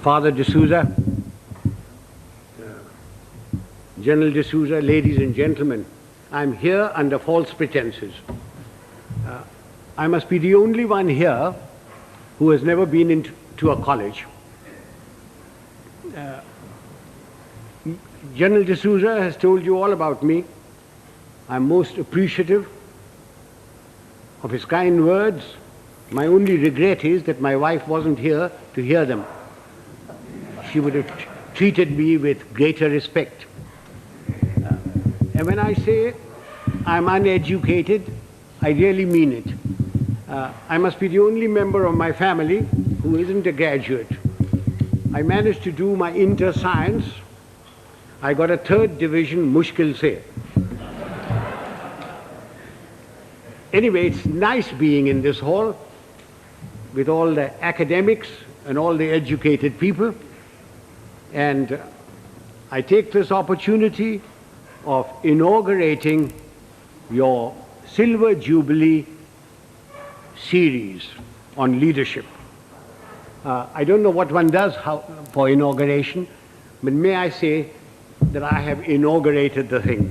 Father D'Souza, General D'Souza, ladies and gentlemen, I'm here under false pretenses. I must be the only one here who has never been into a college. General D'Souza has told you all about me. I'm most appreciative of his kind words. My only regret is that my wife wasn't here to hear them. She would have treated me with greater respect. And when I say I'm uneducated, I really mean it. I must be the only member of my family who isn't a graduate. I managed to do my inter-science. I got a 3rd division, mushkil se. Anyway, it's nice being in this hall with all the academics and all the educated people. And I take this opportunity of inaugurating your Silver Jubilee series on leadership. I don't know what one does for inauguration, but may I say that I have inaugurated the thing.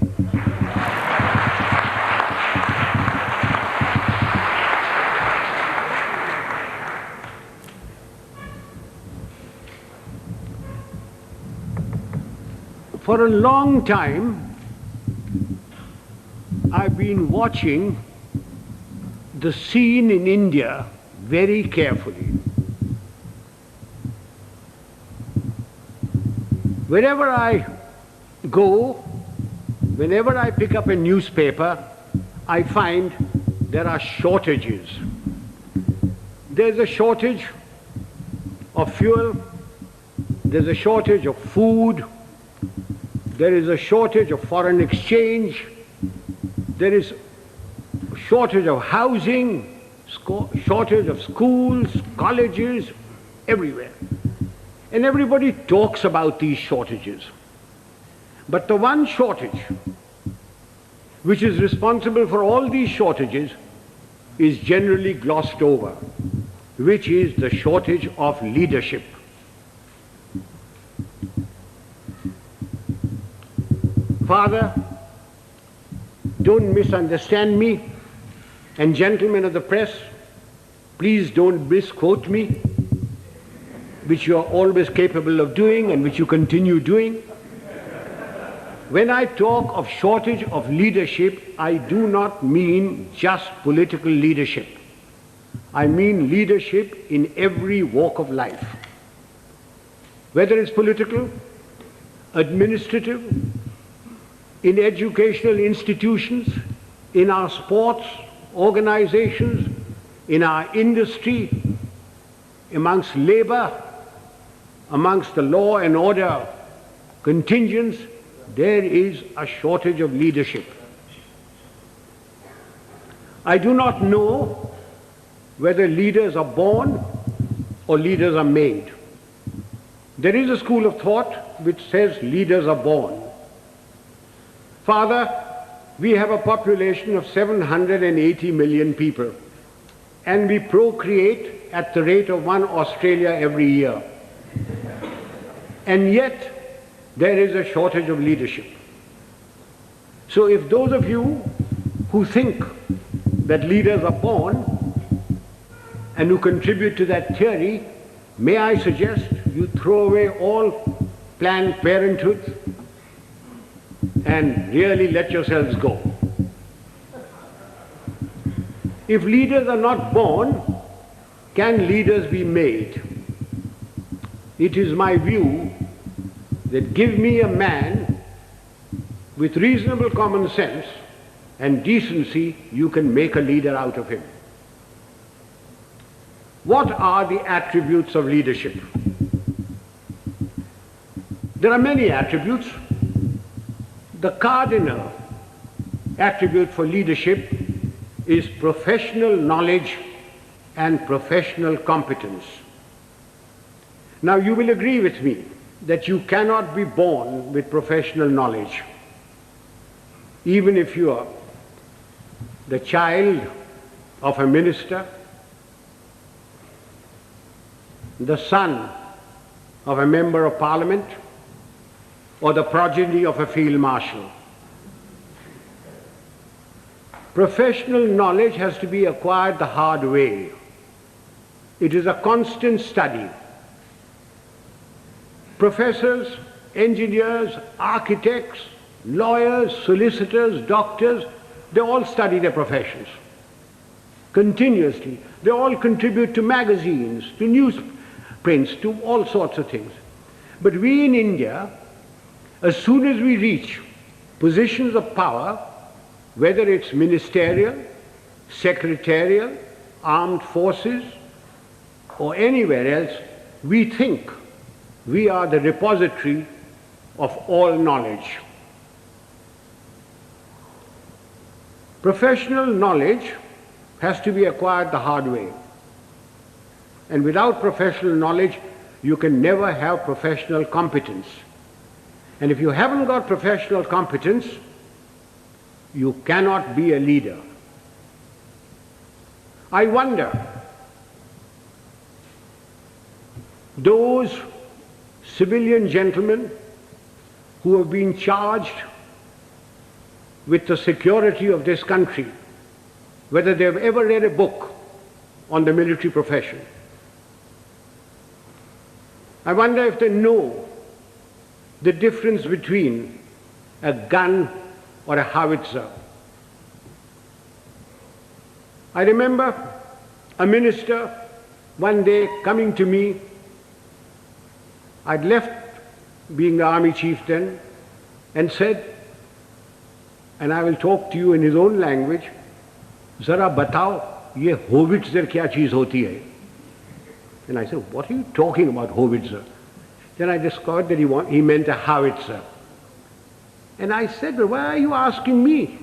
For a long time, I've been watching the scene in India very carefully. Wherever I go, whenever I pick up a newspaper, I find there are shortages. There's a shortage of fuel, there's a shortage of food, there is a shortage of foreign exchange, there is a shortage of housing, shortage of schools, colleges, everywhere. And everybody talks about these shortages. But the one shortage which is responsible for all these shortages is generally glossed over, which is the shortage of leadership. Father, don't misunderstand me, and gentlemen of the press, please don't misquote me, which you are always capable of doing and which you continue doing. When I talk of shortage of leadership, I do not mean just political leadership. I mean leadership in every walk of life. Whether it's political, administrative, in educational institutions, in our sports organizations, in our industry, amongst labor, amongst the law and order contingents, there is a shortage of leadership. I do not know whether leaders are born or leaders are made. There is a school of thought which says leaders are born. Father, we have a population of 780 million people, and we procreate at the rate of 1 Australia every year. And yet, there is a shortage of leadership. So if those of you who think that leaders are born and who contribute to that theory, may I suggest you throw away all Planned Parenthood and really let yourselves go. If leaders are not born, can leaders be made? It is my view that give me a man with reasonable common sense and decency, you can make a leader out of him. What are the attributes of leadership? There are many attributes. The cardinal attribute for leadership is professional knowledge and professional competence. Now you will agree with me that you cannot be born with professional knowledge. Even if you are the child of a minister, the son of a member of parliament or the progeny of a field marshal. Professional knowledge has to be acquired the hard way. It is a constant study. Professors, engineers, architects, lawyers, solicitors, doctors, they all study their professions continuously. They all contribute to magazines, to newsprints, to all sorts of things. But we in India, as soon as we reach positions of power, whether it's ministerial, secretarial, armed forces, or anywhere else, we think we are the repository of all knowledge. Professional knowledge has to be acquired the hard way. And without professional knowledge, you can never have professional competence. And if you haven't got professional competence, you cannot be a leader. I wonder, those civilian gentlemen who have been charged with the security of this country, whether they have ever read a book on the military profession. I wonder if they know the difference between a gun or a howitzer. I remember a minister one day coming to me. I'd left being the army chief then, and said, and I will talk to you in his own language, "Zara batao, ye howitzer kya cheez hoti hai?" And I said, "What are you talking about, howitzer?" Then I discovered that he meant a howitzer. And I said, "Well, why are you asking me?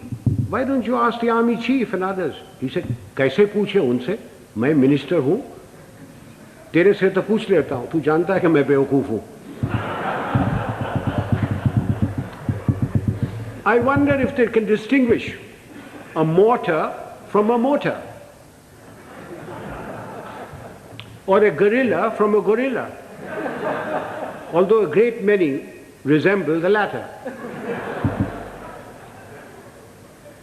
Why don't you ask the army chief and others?" He said, "Kaise पूछे उनसे? मैं minister हूँ, तेरे से तो पूछ लेता हूँ, तू जानता है कि मैं बेवकूफ हूँ." I wonder if they can distinguish a mortar from a mortar, or a gorilla from a gorilla, although a great many resemble the latter.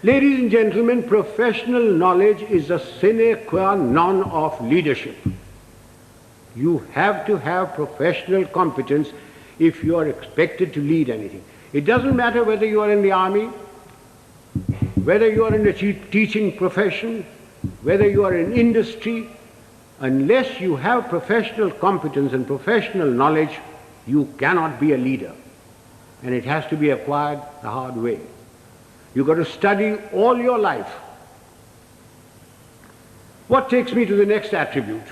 Ladies and gentlemen, professional knowledge is a sine qua non of leadership. You have to have professional competence if you are expected to lead anything. It doesn't matter whether you are in the army, whether you are in the teaching profession, whether you are in industry. Unless you have professional competence and professional knowledge, you cannot be a leader. And it has to be acquired the hard way. You've got to study all your life. What takes me to the next attribute?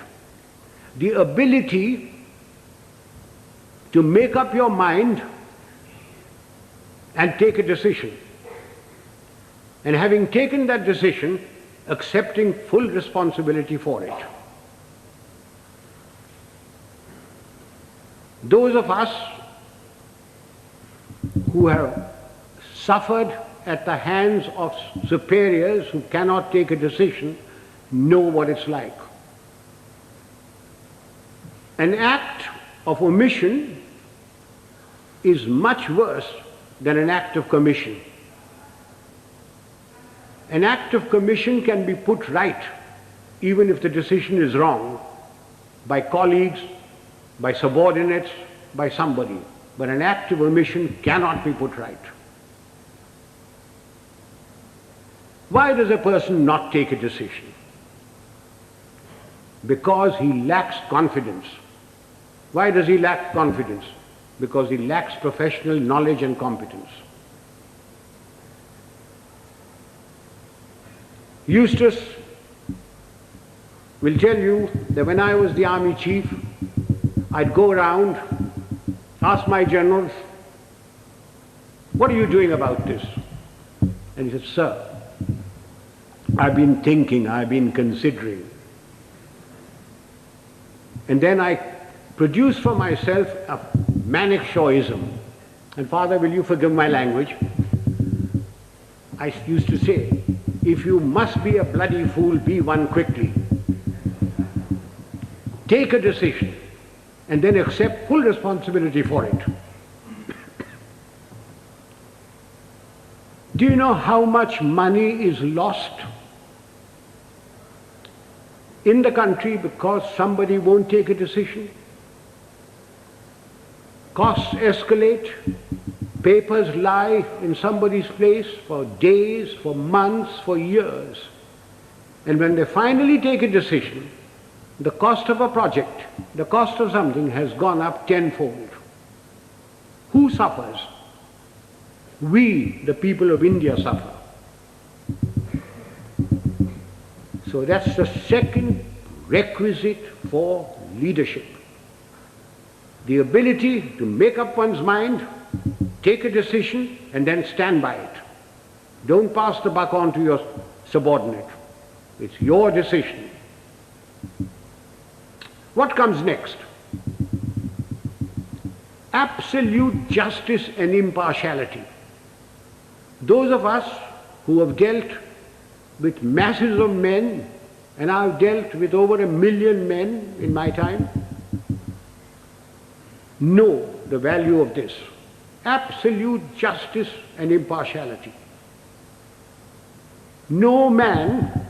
The ability to make up your mind and take a decision. And having taken that decision, accepting full responsibility for it. Those of us who have suffered at the hands of superiors who cannot take a decision know what it's like. An act of omission is much worse than an act of commission. An act of commission can be put right, even if the decision is wrong, by colleagues, by subordinates, by somebody. But an act of omission cannot be put right. Why does a person not take a decision? Because he lacks confidence. Why does he lack confidence? Because he lacks professional knowledge and competence. Eustace will tell you that when I was the army chief, I'd go around, ask my generals, "What are you doing about this?" And he said, "Sir, I've been thinking, I've been considering." And then I produced for myself a Manekshawism. And Father, will you forgive my language? I used to say, if you must be a bloody fool, be one quickly. Take a decision and then accept full responsibility for it. Do you know how much money is lost in the country because somebody won't take a decision? Costs escalate, papers lie in somebody's place for days, for months, for years. And when they finally take a decision, the cost of a project, the cost of something has gone up tenfold. Who suffers? We, the people of India, suffer. So that's the second requisite for leadership. The ability to make up one's mind, take a decision, and then stand by it. Don't pass the buck on to your subordinate. It's your decision. What comes next? Absolute justice and impartiality. Those of us who have dealt with masses of men, and I've dealt with over 1 million men in my time, know the value of this. Absolute justice and impartiality. No man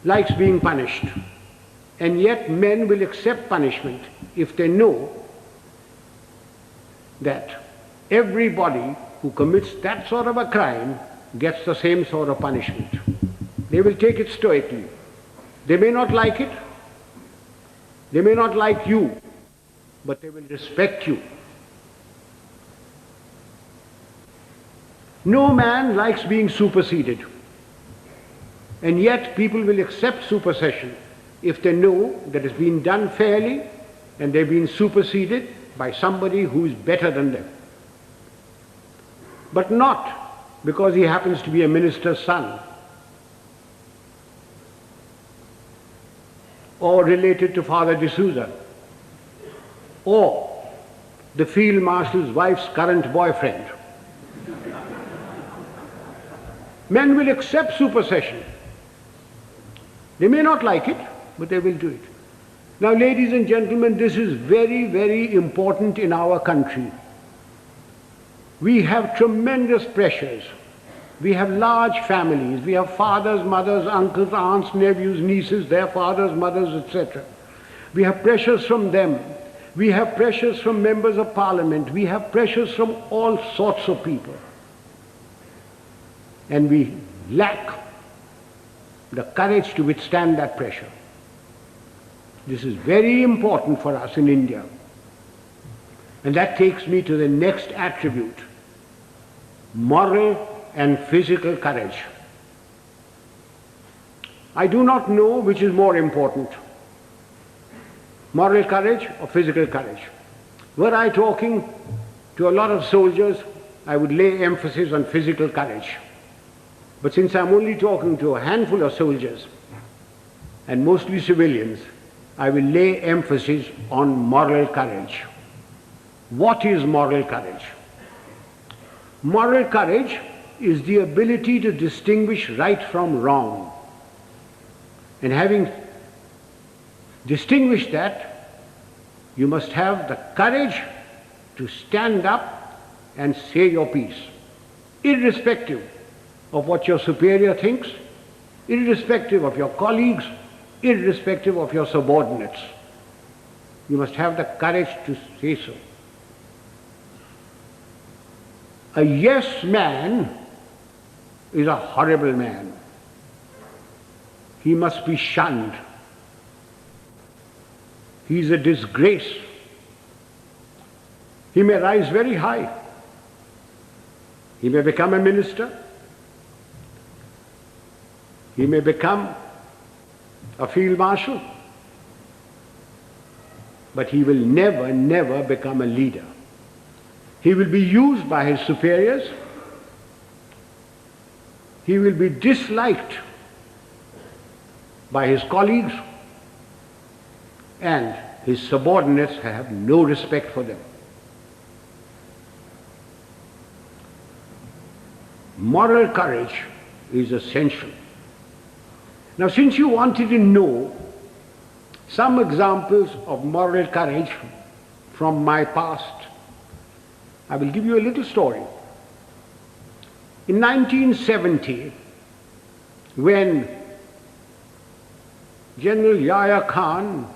likes being punished, and yet men will accept punishment if they know that everybody who commits that sort of a crime gets the same sort of punishment. They will take it stoically. They may not like it, they may not like you, but they will respect you. No man likes being superseded, and yet people will accept supersession if they know that it's been done fairly and they've been superseded by somebody who is better than them. But not because he happens to be a minister's son or related to Father D'Souza or the Field Marshal's wife's current boyfriend. Men will accept supersession. They may not like it, but they will do it. Now, ladies and gentlemen, this is very, very important in our country. We have tremendous pressures. We have large families. We have fathers, mothers, uncles, aunts, nephews, nieces, their fathers, mothers, etc. We have pressures from them. We have pressures from members of parliament. We have pressures from all sorts of people. And we lack the courage to withstand that pressure. This is very important for us in India. And that takes me to the next attribute: moral and physical courage. I do not know which is more important, moral courage or physical courage. Were I talking to a lot of soldiers, I would lay emphasis on physical courage. But since I'm only talking to a handful of soldiers, and mostly civilians, I will lay emphasis on moral courage. What is moral courage? Moral courage is the ability to distinguish right from wrong. And having distinguished that, you must have the courage to stand up and say your piece, irrespective of what your superior thinks, irrespective of your colleagues, irrespective of your subordinates. You must have the courage to say so. A yes man is a horrible man. He must be shunned. He is a disgrace. He may rise very high. He may become a minister. He may become a field marshal, but he will never, never become a leader. He will be used by his superiors. He will be disliked by his colleagues, and his subordinates have no respect for them. Moral courage is essential. Now, since you wanted to know some examples of moral courage from my past. I will give you a little story. In 1970, when General Yahya Khan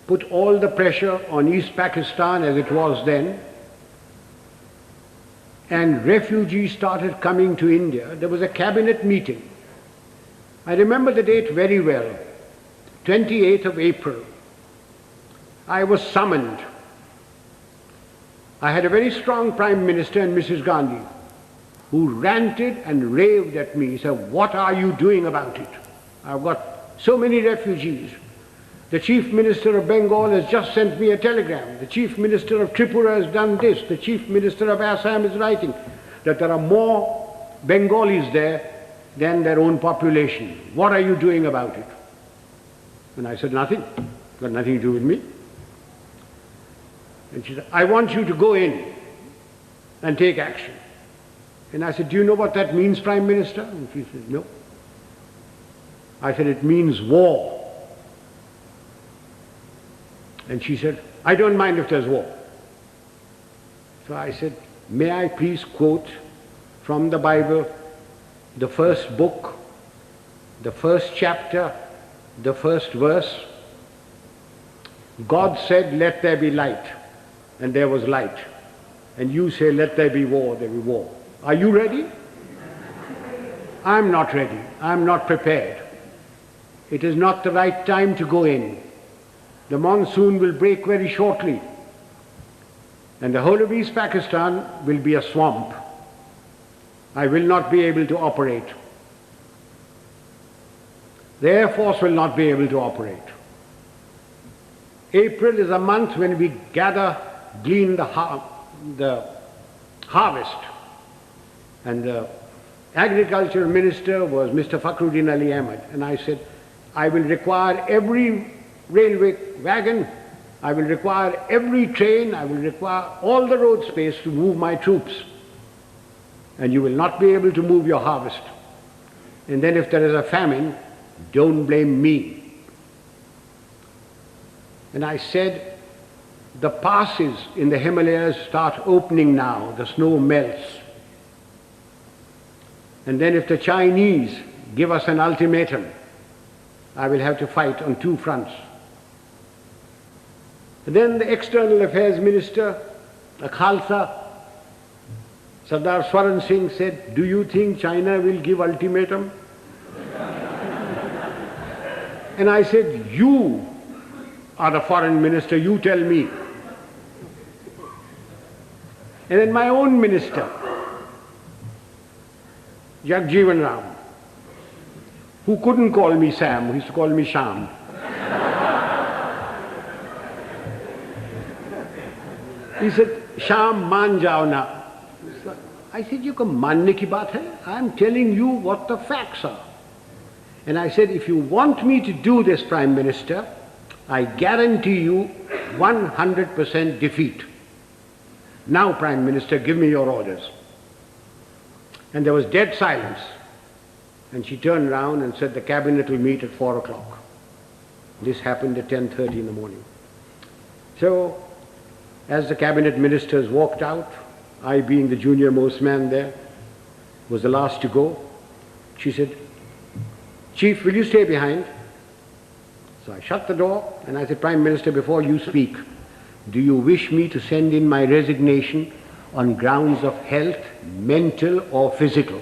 put all the pressure on East Pakistan as it was then, and refugees started coming to India, there was a cabinet meeting. I remember the date very well, 28th of April. I was summoned. I had a very strong Prime Minister and Mrs. Gandhi, who ranted and raved at me, said, "What are you doing about it? I've got so many refugees. The Chief Minister of Bengal has just sent me a telegram. The Chief Minister of Tripura has done this. The Chief Minister of Assam is writing that there are more Bengalis there than their own population. What are you doing about it?" And I said, "Nothing. Got nothing to do with me." And she said, "I want you to go in and take action." And I said, "Do you know what that means, Prime Minister?" And she said, "No." I said, "It means war." And she said, "I don't mind if there's war." So I said, "May I please quote from the Bible, the first book, the first chapter, the first verse? God said, 'Let there be light,' and there was light. And you say, 'Let there be war,' there be war. Are you ready?" I'm not ready. I'm not prepared. It is not the right time to go in. The monsoon will break very shortly, and the whole of East Pakistan will be a swamp. I will not be able to operate. The Air Force will not be able to operate. April is a month when we glean the harvest. And the Agriculture Minister was Mr. Fakhruddin Ali Ahmed. And I said, "I will require every railway wagon, I will require every train, I will require all the road space to move my troops. And you will not be able to move your harvest. And then if there is a famine, don't blame me." And I said, the passes in the Himalayas start opening now, the snow melts. And then if the Chinese give us an ultimatum, I will have to fight on two fronts. And then the External Affairs Minister, a Khalsa, Sardar Swaran Singh, said, "Do you think China will give ultimatum?" And I said, "You are the foreign minister, you tell me." And then my own minister, Jagjeevan Ram, who couldn't call me Sam, who used to call me Sham. He said, "Sham, maan jao na." I said, "You ko manne ki baat hai? I'm telling you what the facts are." And I said, "If you want me to do this, Prime Minister, I guarantee you 100% defeat. Now, Prime Minister, give me your orders." And there was dead silence. And she turned round and said, "The cabinet will meet at 4 o'clock. This happened at 10:30 in the morning. So, as the cabinet ministers walked out, I being the junior most man there, was the last to go, she said, "Chief, will you stay behind?" So I shut the door and I said, "Prime Minister, before you speak, do you wish me to send in my resignation on grounds of health, mental or physical?"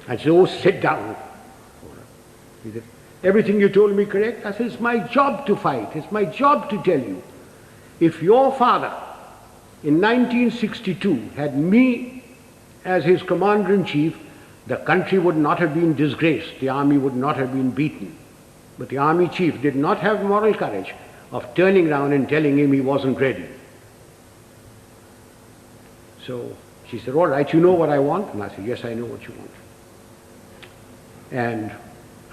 I said, "Oh, sit down." He said, "Everything you told me correct?" I said, "It's my job to fight. It's my job to tell you. If your father in 1962 had me as his commander-in-chief, the country would not have been disgraced. The army would not have been beaten. But the army chief did not have moral courage of turning around and telling him he wasn't ready." So she said, "All right, you know what I want?" And I said, "Yes, I know what you want. And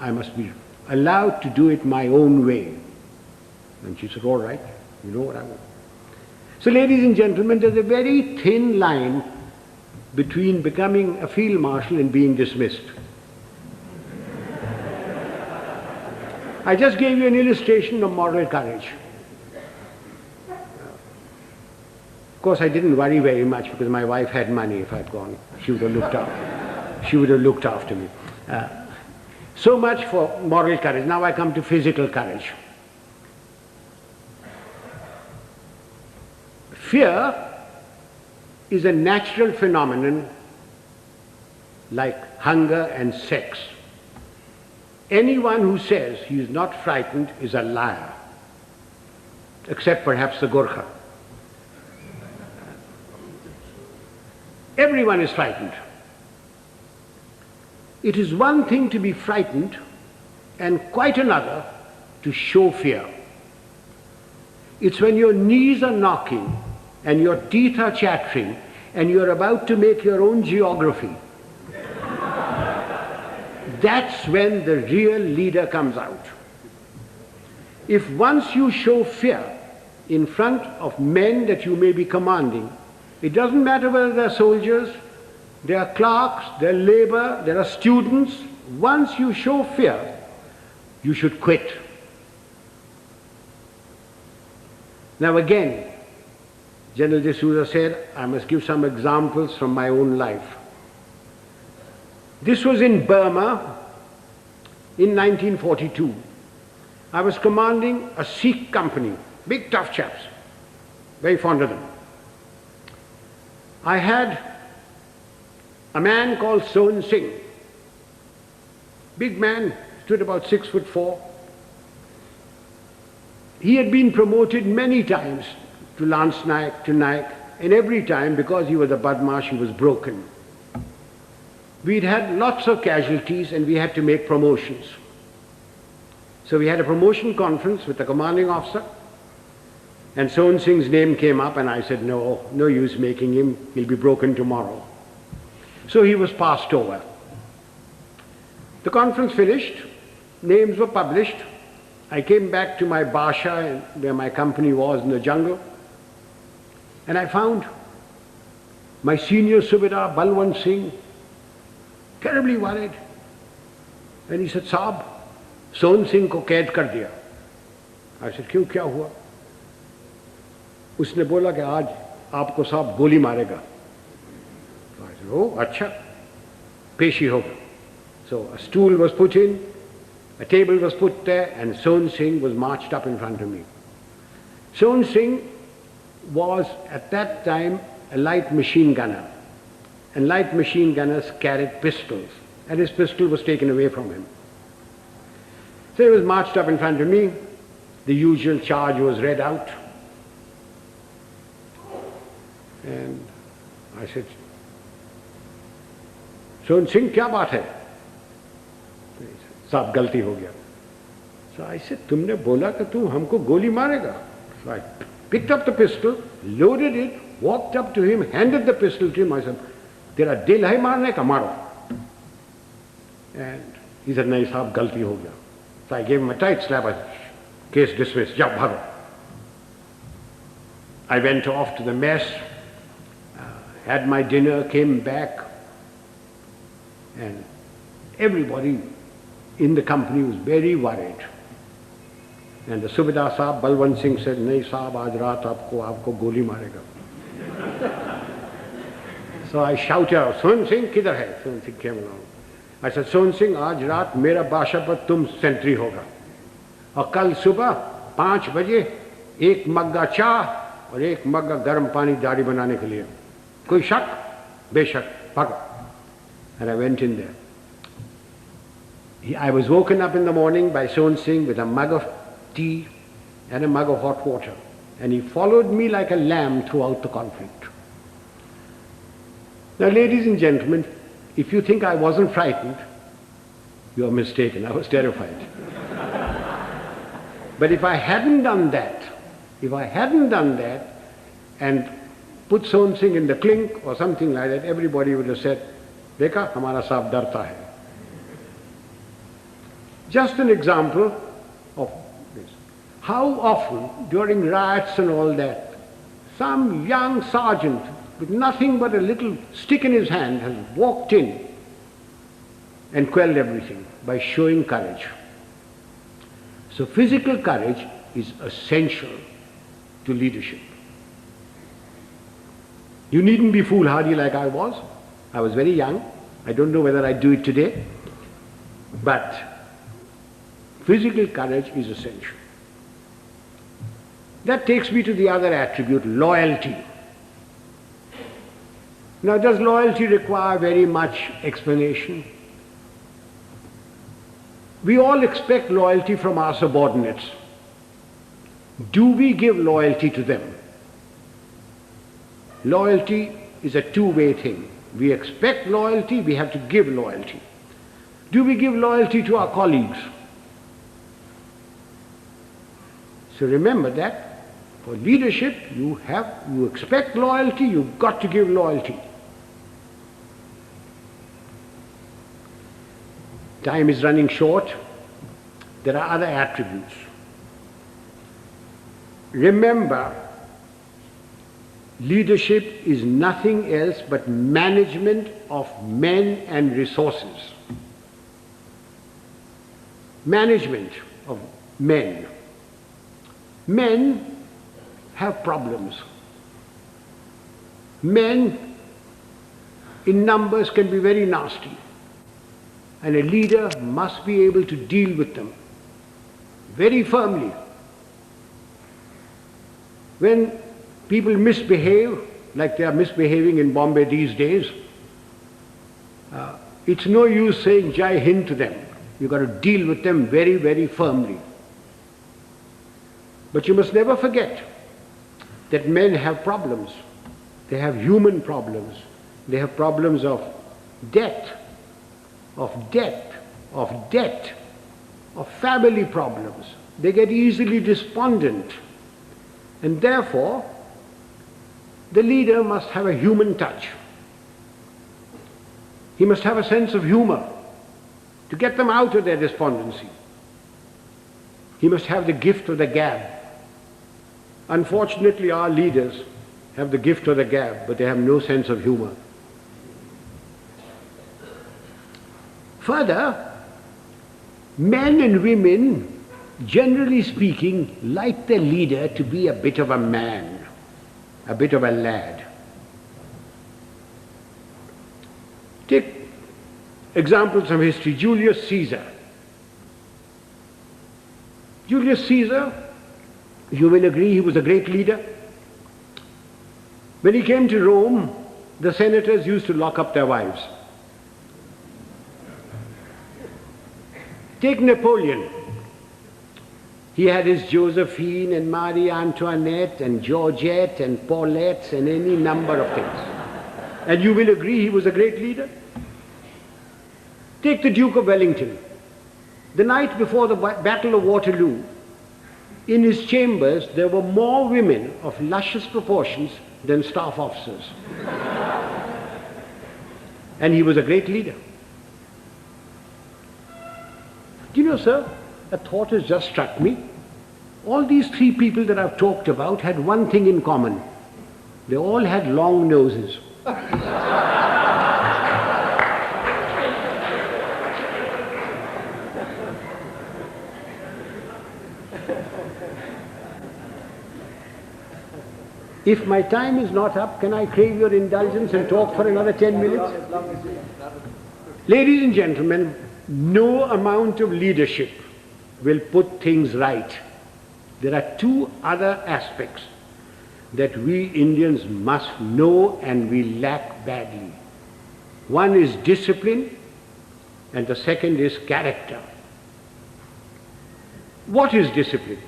I must be allowed to do it my own way." And she said, "All right, you know what I want." So, ladies and gentlemen, there's a very thin line between becoming a field marshal and being dismissed. I just gave you an illustration of moral courage. course, I didn't worry very much because my wife had money. If I'd gone, she would have looked after. She would have looked after me. So much for moral courage. Now I come to physical courage. Fear is a natural phenomenon like hunger and sex. Anyone who says he is not frightened is a liar, except perhaps the Gorkha. Everyone is frightened. It is one thing to be frightened and quite another to show fear. It's when your knees are knocking and your teeth are chattering and you're about to make your own geography. That's when the real leader comes out. If once you show fear in front of men that you may be commanding, it doesn't matter whether they're soldiers, they are clerks, they're labor, there are students. Once you show fear, you should quit. Now again, General D'Souza said, I must give some examples from my own life. This was in Burma in 1942. I was commanding a Sikh company, big tough chaps, very fond of them. I had a man called Sohan Singh, big man, stood about 6'4". He had been promoted many times to Lance Naik, to Naik, and every time, because he was a Badmash, he was broken. We'd had lots of casualties and we had to make promotions. So we had a promotion conference with the commanding officer, and Sohan Singh's name came up and I said, no use making him, he'll be broken tomorrow. So he was passed over. The conference finished, names were published. I came back to my Basha where my company was in the jungle, and I found my senior Subedar Balwant Singh terribly worried. And he said, Saab, Sohan Singh ko kaid kar diya. I said, क्यों क्या हुआ? उसने बोला कि आज आपको साहब गोली मारेगा. So I said, oh, अच्छा, पेशी होगा. So a stool was put in, a table was put there, and Sohan Singh was marched up in front of me. Sohan Singh was at that time a light machine gunner, and light machine gunners carried pistols, and his pistol was taken away from him. So he was marched up in front of me, the usual charge was read out, and I said, Sohan Singh, क्या बात है? साहब गलती हो गया. So I said, तुमने बोला कि तू हमको गोली मारेगा. So I picked up the pistol, loaded it, walked up to him, handed the pistol to him. I said, तेरा दिल है मारने का, मारो. And he said, नहीं साहब गलती हो गया. So I gave him a tight slap. I said, case dismissed, जाओ भागो. I went off to the mess, had my dinner, came back, and everybody in the company was very worried. And the Subedar Saab, Balwant Singh said, नहीं साहब आज रात आपको गोली मारेगा. So I shouted out, Sohan Singh किधर है? Sohan Singh came along. I said, Sohan Singh आज रात मेरा बादशाह पर तुम सेंट्री होगा, और कल सुबह 5 बजे 1 मग्गा चाह और 1 मग्गा गर्म पानी दाढ़ी बनाने के लिए. कोई शक? बेशक, भागो. And I went in there. I was woken up in the morning by Sohan Singh with a mug of tea and a mug of hot water, and he followed me like a lamb throughout the conflict. Now, ladies and gentlemen, if you think I wasn't frightened, you are mistaken. I was terrified. But if I hadn't done that and put Sohan Singh in the clink or something like that, everybody would have said, देखा हमारा साहब डरता है. Just an example of this. How often during riots and all that, some young sergeant with nothing but a little stick in his hand has walked in and quelled everything by showing courage. So physical courage is essential to leadership. You needn't be foolhardy like I was. I was very young. I don't know whether I'd do it today. But physical courage is essential. That takes me to the other attribute, loyalty. Now, does loyalty require very much explanation? We all expect loyalty from our subordinates. Do we give loyalty to them? Loyalty is a two-way thing. We expect loyalty, we have to give loyalty. Do we give loyalty to our colleagues? So remember that for leadership, you expect loyalty, you've got to give loyalty. Time is running short. There are other attributes. Remember, leadership is nothing else but management of men and resources. Management of men. Men have problems. Men in numbers can be very nasty, and a leader must be able to deal with them very firmly. When people misbehave, like they are misbehaving in Bombay these days, it's no use saying Jai Hind to them. You've got to deal with them very, very firmly. But you must never forget that men have problems. They have human problems. They have problems of debt, of family problems. They get easily despondent. And therefore, the leader must have a human touch. He must have a sense of humor to get them out of their despondency. He must have the gift of the gab. Unfortunately, our leaders have the gift of the gab, but they have no sense of humor. Further, men and women, generally speaking, like the leader to be a bit of a man, a bit of a lad. Take examples from history. Julius Caesar. Julius Caesar, you will agree, he was a great leader. When he came to Rome, the senators used to lock up their wives. Take Napoleon. He had his Josephine and Marie Antoinette and Georgette and Paulette and any number of things. And you will agree he was a great leader. Take the Duke of Wellington. The night before the Battle of Waterloo, in his chambers there were more women of luscious proportions than staff officers. And he was a great leader. Do you know, sir, a thought has just struck me. All these three people that I've talked about had one thing in common. They all had long noses. If my time is not up, can I crave your indulgence and talk for another 10 minutes? Ladies and gentlemen, no amount of leadership will put things right. There are two other aspects that we Indians must know and we lack badly. One is discipline and the second is character. What is discipline?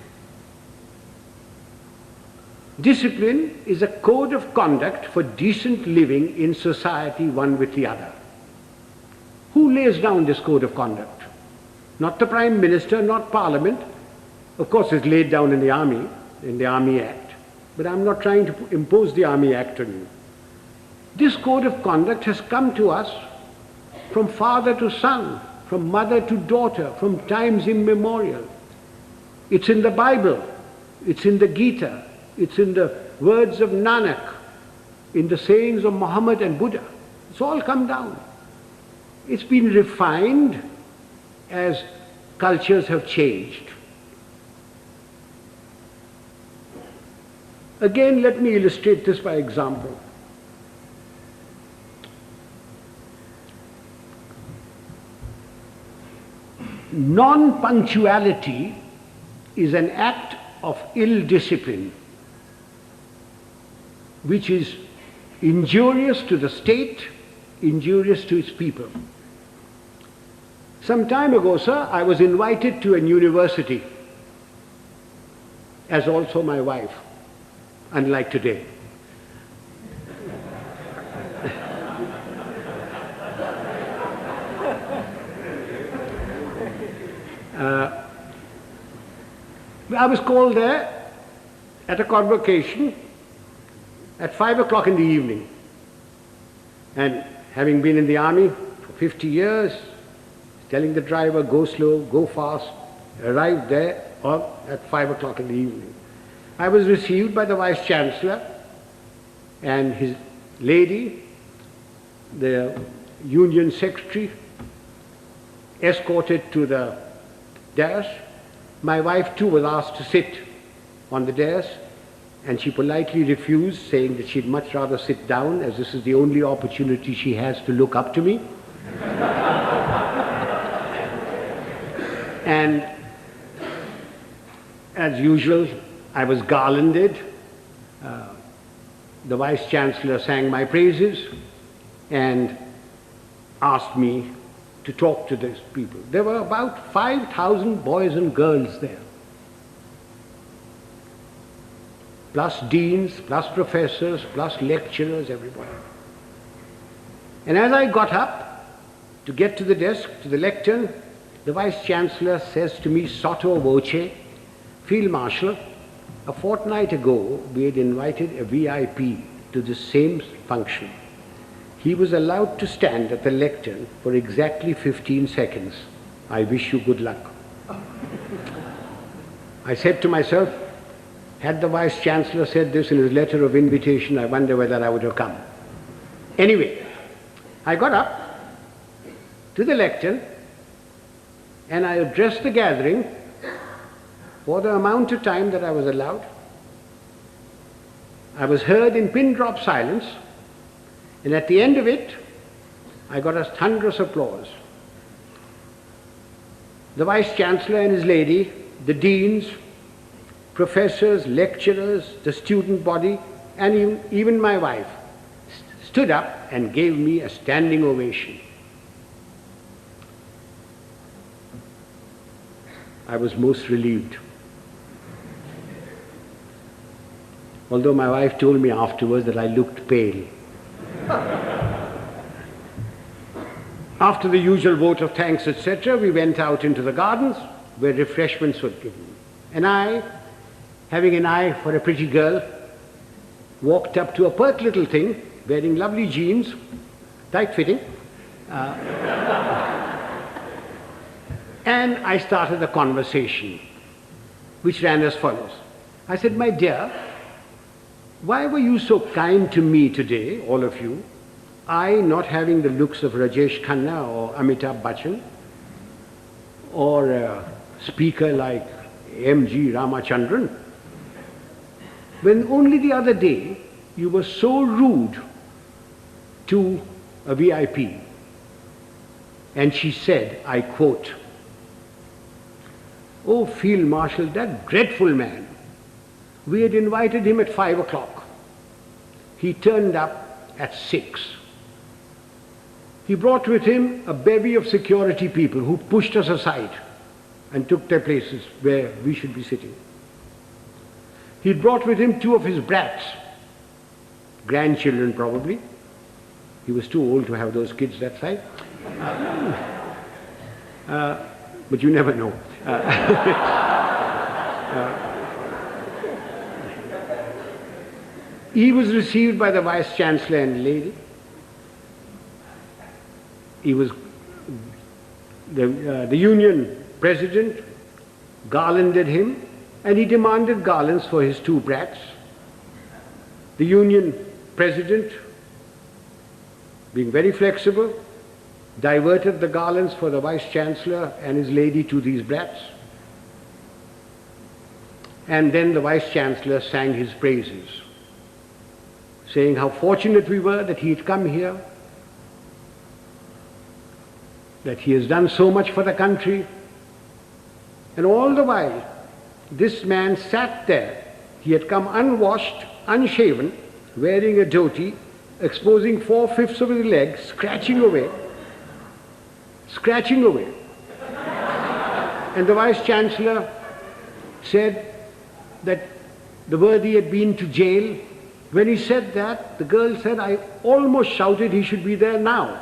Discipline is a code of conduct for decent living in society one with the other. Who lays down this code of conduct? Not the Prime Minister, not Parliament. Of course it's laid down in the Army Act. But I'm not trying to impose the Army Act on you. This code of conduct has come to us from father to son, from mother to daughter, from times immemorial. It's in the Bible, it's in the Gita, it's in the words of Nanak, in the sayings of Muhammad and Buddha. It's all come down. It's been refined as cultures have changed. Again, let me illustrate this by example. non-punctuality is an act of ill discipline which is injurious to the state, injurious to its people. Some time ago, sir, I was invited to an university, as also my wife, unlike today. I was called there at a convocation at 5 o'clock in the evening. And having been in the army for 50 years, telling the driver, go slow, go fast, arrived there at 5 o'clock in the evening. I was received by the Vice Chancellor and his lady, the Union Secretary, escorted to the dais. My wife too was asked to sit on the dais, and she politely refused, saying that she'd much rather sit down, as this is the only opportunity she has to look up to me. And as usual, I was garlanded. The Vice Chancellor sang my praises and asked me to talk to these people. There were about 5,000 boys and girls there, plus deans, plus professors, plus lecturers, everybody. And as I got up to get to the desk, to the lectern, the Vice Chancellor says to me, sotto voce, Field Marshal, a fortnight ago we had invited a VIP to the same function. He was allowed to stand at the lectern for exactly 15 seconds. I wish you good luck. I said to myself, had the Vice Chancellor said this in his letter of invitation, I wonder whether I would have come. Anyway, I got up to the lectern and I addressed the gathering for the amount of time that I was allowed. I was heard in pin drop silence, and at the end of it, I got a thunderous applause. The Vice Chancellor and his lady, the deans, professors, lecturers, the student body, and even my wife stood up and gave me a standing ovation. I was most relieved. Although my wife told me afterwards that I looked pale. After the usual vote of thanks, etc., we went out into the gardens where refreshments were given. And I, having an eye for a pretty girl, walked up to a pert little thing wearing lovely jeans, tight-fitting, and I started a conversation which ran as follows. I said, my dear, why were you so kind to me today, all of you? I not having the looks of Rajesh Khanna or Amitabh Bachchan, or a speaker like M.G. Ramachandran, when only the other day you were so rude to a VIP. And she said, I quote, "Oh, Field Marshal, that dreadful man. We had invited him at 5 o'clock. He turned up at 6. He brought with him a bevy of security people who pushed us aside and took their places where we should be sitting. He brought with him 2 of his brats, grandchildren probably. He was too old to have those kids that side. But you never know. He was received by the Vice Chancellor and lady. He was the Union President garlanded him, and he demanded garlands for his 2 brats. The Union President, being very flexible, diverted the garlands for the Vice Chancellor and his lady to these brats. And then the Vice Chancellor sang his praises, saying how fortunate we were that he had come here, that he has done so much for the country, And all the while, this man sat there. He had come unwashed, unshaven, wearing a dhoti, exposing 4/5 of his legs, scratching away. And the Vice-Chancellor said that the worthy had been to jail. When he said that, the girl said, I almost shouted he should be there now.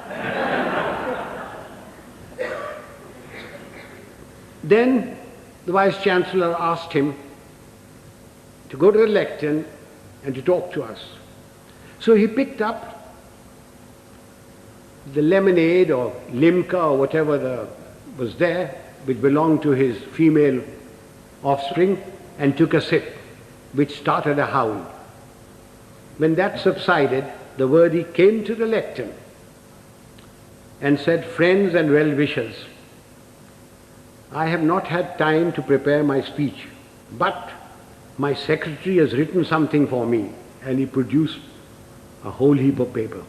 Then the Vice-Chancellor asked him to go to the lectern and to talk to us. So he picked up the lemonade or limca or whatever was there, which belonged to his female offspring, and took a sip, which started a howl. When that subsided, the worthy came to the lectern and said, friends and well-wishers, I have not had time to prepare my speech, but my secretary has written something for me, and he produced a whole heap of paper.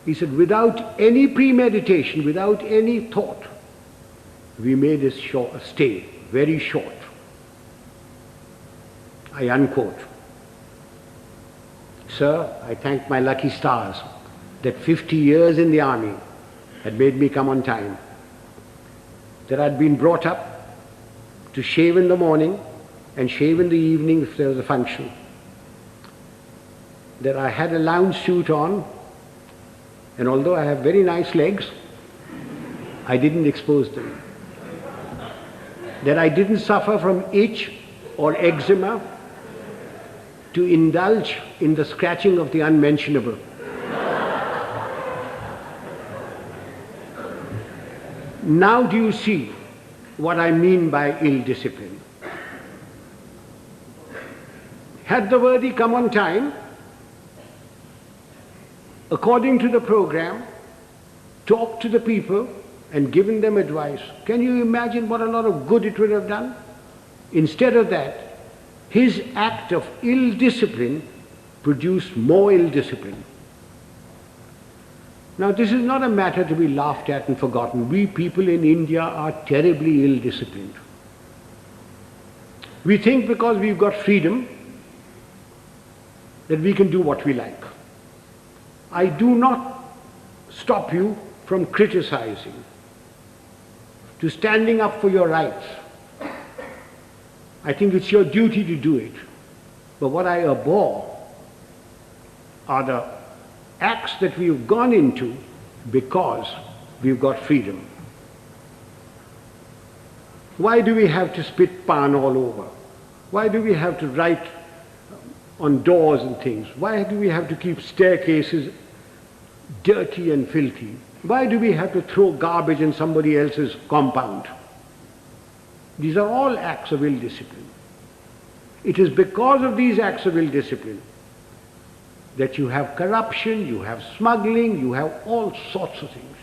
He said, without any premeditation, without any thought, we made a stay, very short. I unquote. Sir, I thank my lucky stars that 50 years in the army had made me come on time, that I'd been brought up to shave in the morning and shave in the evening if there was a function, that I had a lounge suit on, and although I have very nice legs, I didn't expose them, that I didn't suffer from itch or eczema to indulge in the scratching of the unmentionable. Now do you see what I mean by ill discipline? Had the worthy come on time, according to the program, talked to the people and given them advice, can you imagine what a lot of good it would have done? Instead of that, his act of ill discipline produced more ill discipline. Now this is not a matter to be laughed at and forgotten. We people in India are terribly ill disciplined. We think because we've got freedom that we can do what we like. I do not stop you from criticizing, to standing up for your rights. I think it's your duty to do it. But what I abhor are the acts that we've gone into because we've got freedom. Why do we have to spit pan all over? Why do we have to write on doors and things? Why do we have to keep staircases dirty and filthy? Why do we have to throw garbage in somebody else's compound? These are all acts of ill discipline. It is because of these acts of ill discipline that you have corruption, you have smuggling, you have all sorts of things.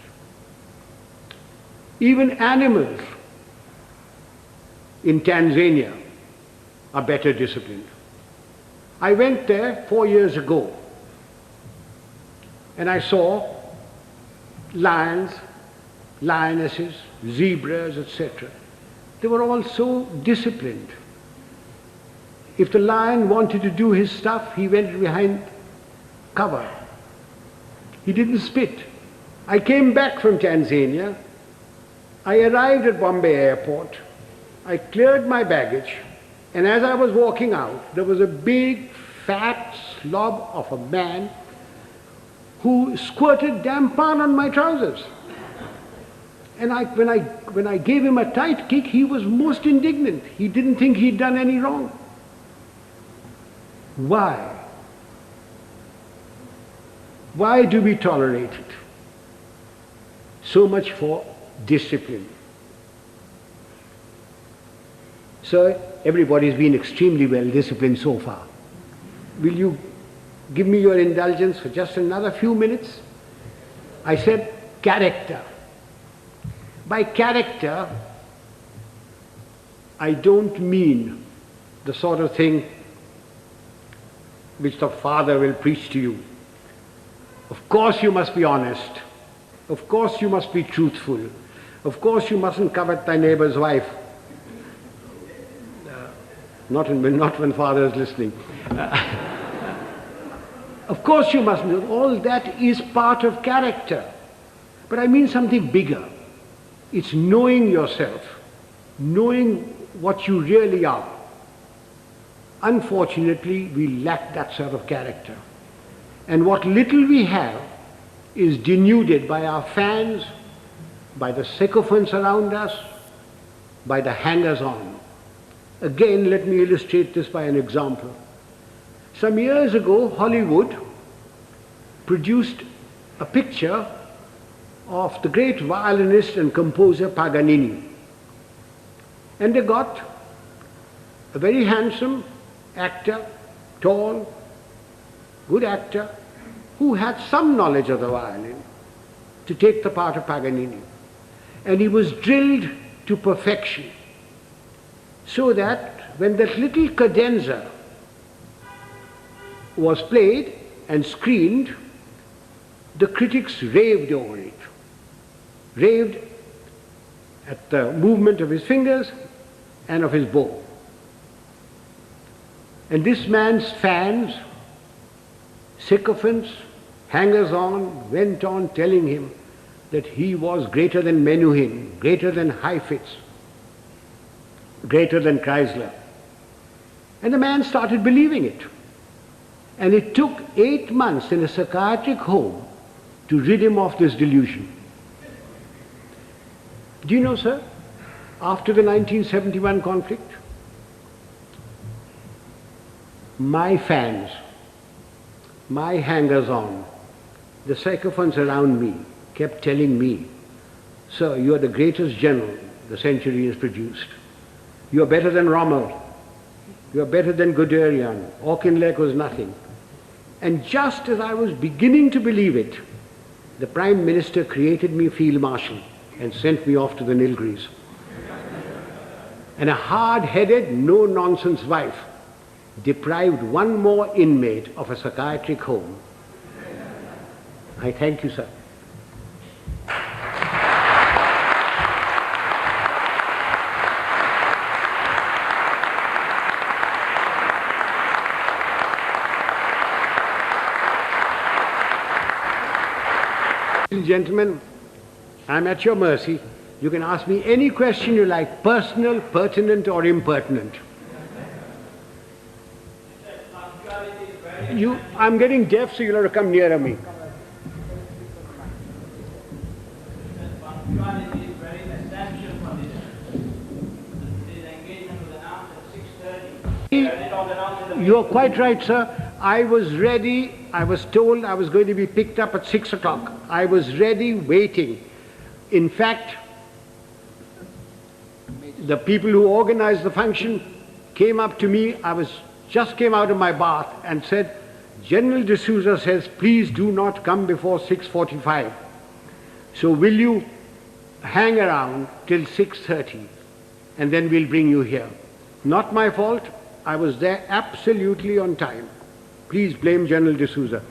Even animals in Tanzania are better disciplined. I went there 4 years ago and I saw lions, lionesses, zebras, etc. They were all so disciplined. If the lion wanted to do his stuff, he went behind cover. He didn't spit. I came back from Tanzania. I arrived at Bombay airport. I cleared my baggage, and as I was walking out, there was a big, fat slob of a man who squirted damn pan on my trousers. And when I gave him a tight kick, he was most indignant. He didn't think he'd done any wrong. Why? Why do we tolerate it? So much for discipline. Sir, everybody's been extremely well disciplined so far. Will you give me your indulgence for just another few minutes? I said character. By character, I don't mean the sort of thing which the father will preach to you. Of course you must be honest. Of course you must be truthful. Of course you mustn't covet thy neighbor's wife. Not when father is listening. Of course you mustn't. All that is part of character. But I mean something bigger. It's knowing yourself, knowing what you really are. Unfortunately, we lack that sort of character. And what little we have is denuded by our fans, by the sycophants around us, by the hangers-on. Again, let me illustrate this by an example. Some years ago, Hollywood produced a picture of the great violinist and composer Paganini. And they got a very handsome actor, tall, good actor, who had some knowledge of the violin, to take the part of Paganini. And he was drilled to perfection, so that when that little cadenza was played and screened, the critics raved over it, raved at the movement of his fingers and of his bow. And this man's fans, sycophants, hangers-on, went on telling him that he was greater than Menuhin, greater than Heifetz, greater than Chrysler. And the man started believing it. And it took 8 months in a psychiatric home to rid him of this delusion. Do you know, sir, after the 1971 conflict, my fans, my hangers-on, the sycophants around me kept telling me, "Sir, you are the greatest general the century has produced. You are better than Rommel. You are better than Guderian. Auchinleck was nothing." And just as I was beginning to believe it, the Prime Minister created me Field Marshal and sent me off to the Nilgiris. And a hard-headed, no-nonsense wife deprived one more inmate of a psychiatric home. I thank you, sir. Ladies and gentlemen, I'm at your mercy. You can ask me any question you like, personal, pertinent, or impertinent. I'm getting deaf, so you'll have to come nearer me. Punctuality is very essential for this engagement was announced at 6:30. You're quite right, sir. I was ready. I was told I was going to be picked up at 6 o'clock. I was ready, waiting. In fact, the people who organized the function came up to me. I just came out of my bath and said, "General D'Souza says, please do not come before 6:45. So will you hang around till 6:30 and then we'll bring you here." Not my fault. I was there absolutely on time. Please blame General D'Souza.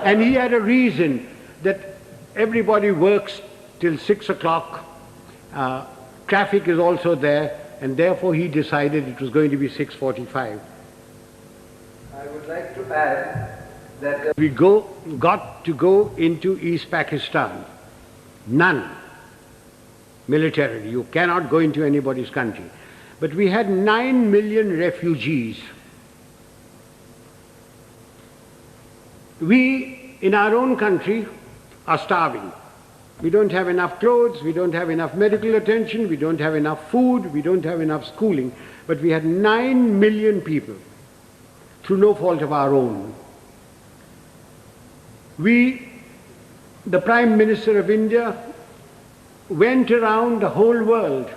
And he had a reason that everybody works till 6 o'clock. Traffic is also there, and therefore he decided it was going to be 6:45. I would like to add that we got to go into East Pakistan. None. Militarily. You cannot go into anybody's country. But we had 9 million refugees. We, in our own country, are starving. We don't have enough clothes, we don't have enough medical attention, we don't have enough food, we don't have enough schooling. But we had 9 million people, through no fault of our own. We, the Prime Minister of India, went around the whole world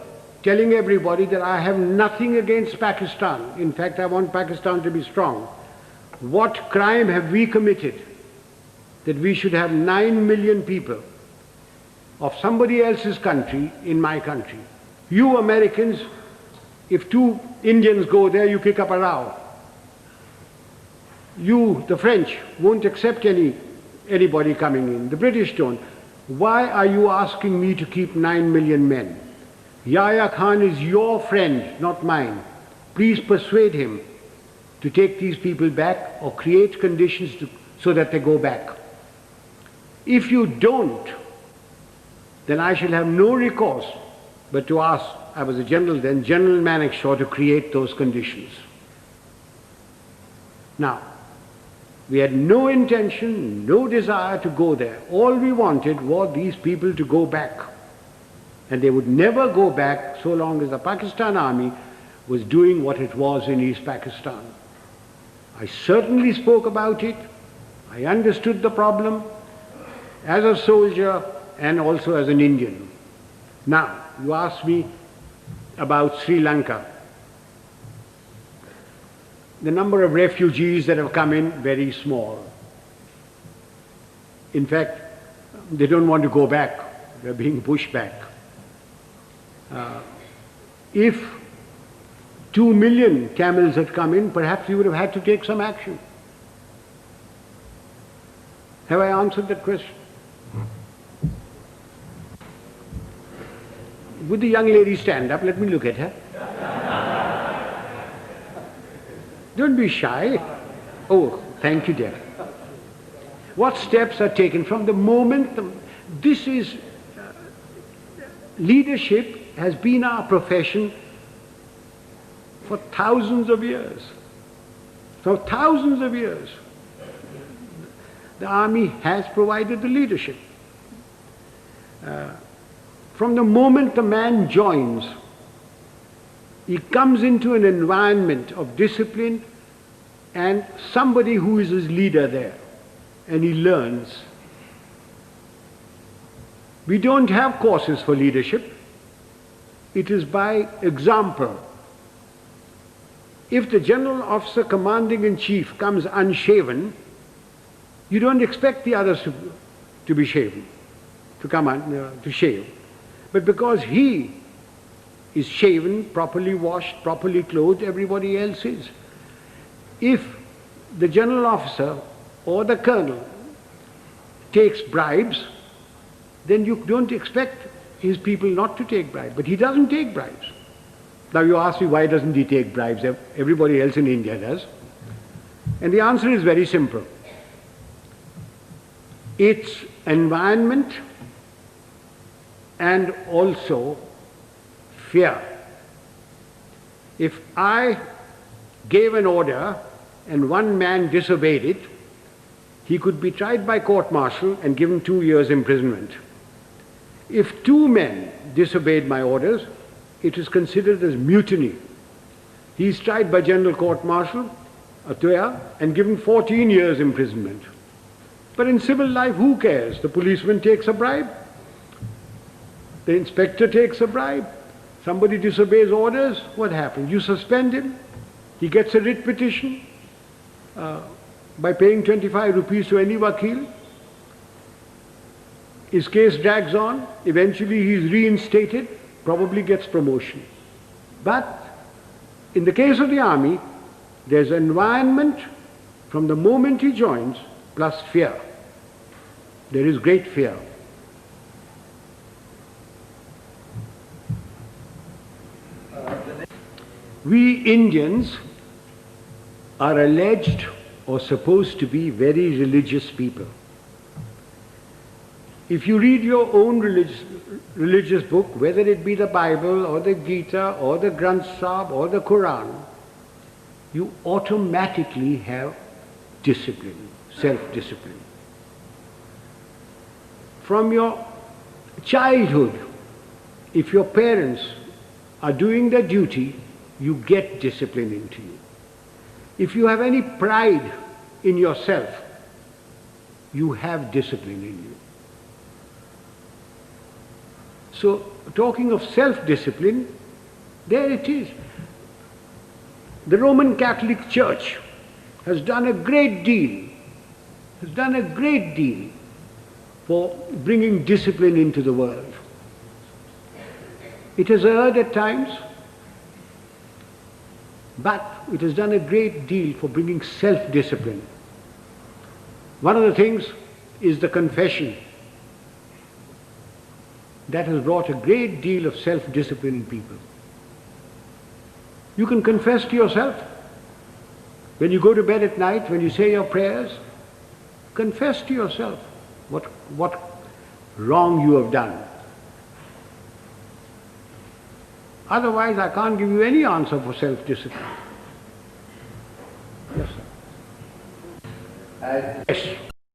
telling everybody that I have nothing against Pakistan. In fact, I want Pakistan to be strong. What crime have we committed that we should have 9 million people of somebody else's country in my country? You Americans, if 2 Indians go there, you kick up a row. You, the French, won't accept anybody coming in. The British don't. Why are you asking me to keep 9 million men? Yahya Khan is your friend, not mine. Please persuade him to take these people back or create conditions so that they go back. If you don't, then I shall have no recourse but to ask, I was a general then, General Manekshaw to create those conditions. Now, we had no intention, no desire to go there. All we wanted was these people to go back. And they would never go back so long as the Pakistan army was doing what it was in East Pakistan. I certainly spoke about it. I understood the problem as a soldier and also as an Indian. Now, you asked me about Sri Lanka. The number of refugees that have come in, very small. In fact, they don't want to go back. They're being pushed back. If 2 million camels had come in, perhaps we would have had to take some action. Have I answered that question? Would the young lady stand up? Let me look at her. Don't be shy. Oh, thank you, dear. What steps are taken from the moment this is leadership has been our profession for thousands of years. For thousands of years. The army has provided the leadership. From the moment the man joins, he comes into an environment of discipline and somebody who is his leader there, and he learns. We don't have courses for leadership. It is by example. If the general officer commanding in chief comes unshaven, you don't expect the others to be shaven, to shave. But because he is shaven, properly washed, properly clothed, everybody else is. If the general officer or the colonel takes bribes, then you don't expect his people not to take bribes. But he doesn't take bribes. Now you ask me, why doesn't he take bribes? Everybody else in India does. And the answer is very simple. It's environment and also fear. If I gave an order and one man disobeyed it, he could be tried by court-martial and given 2 years imprisonment. If 2 men disobeyed my orders, it is considered as mutiny. He is tried by general court-martial, and given 14 years imprisonment. But in civil life, who cares? The policeman takes a bribe. The inspector takes a bribe. Somebody disobeys orders, what happens? You suspend him. He gets a writ petition by paying 25 rupees to any wakil. His case drags on. Eventually he is reinstated, probably gets promotion. But in the case of the army, there's an environment from the moment he joins plus fear. There is great fear. We Indians are alleged or supposed to be very religious people. If you read your own religious book, whether it be the Bible or the Gita or the Granth Sahib or the Quran, you automatically have discipline, self-discipline. From your childhood, if your parents are doing their duty, you get discipline into you. If you have any pride in yourself, you have discipline in you. So, talking of self-discipline, there it is. The Roman Catholic Church has done a great deal, for bringing discipline into the world. It has erred at times, but it has done a great deal for bringing self-discipline. One of the things is the confession. that has brought a great deal of self-discipline in people. You can confess to yourself. When you go to bed at night, when you say your prayers, confess to yourself what wrong you have done. Otherwise, I can't give you any answer for self-discipline. Yes, sir. As Yes.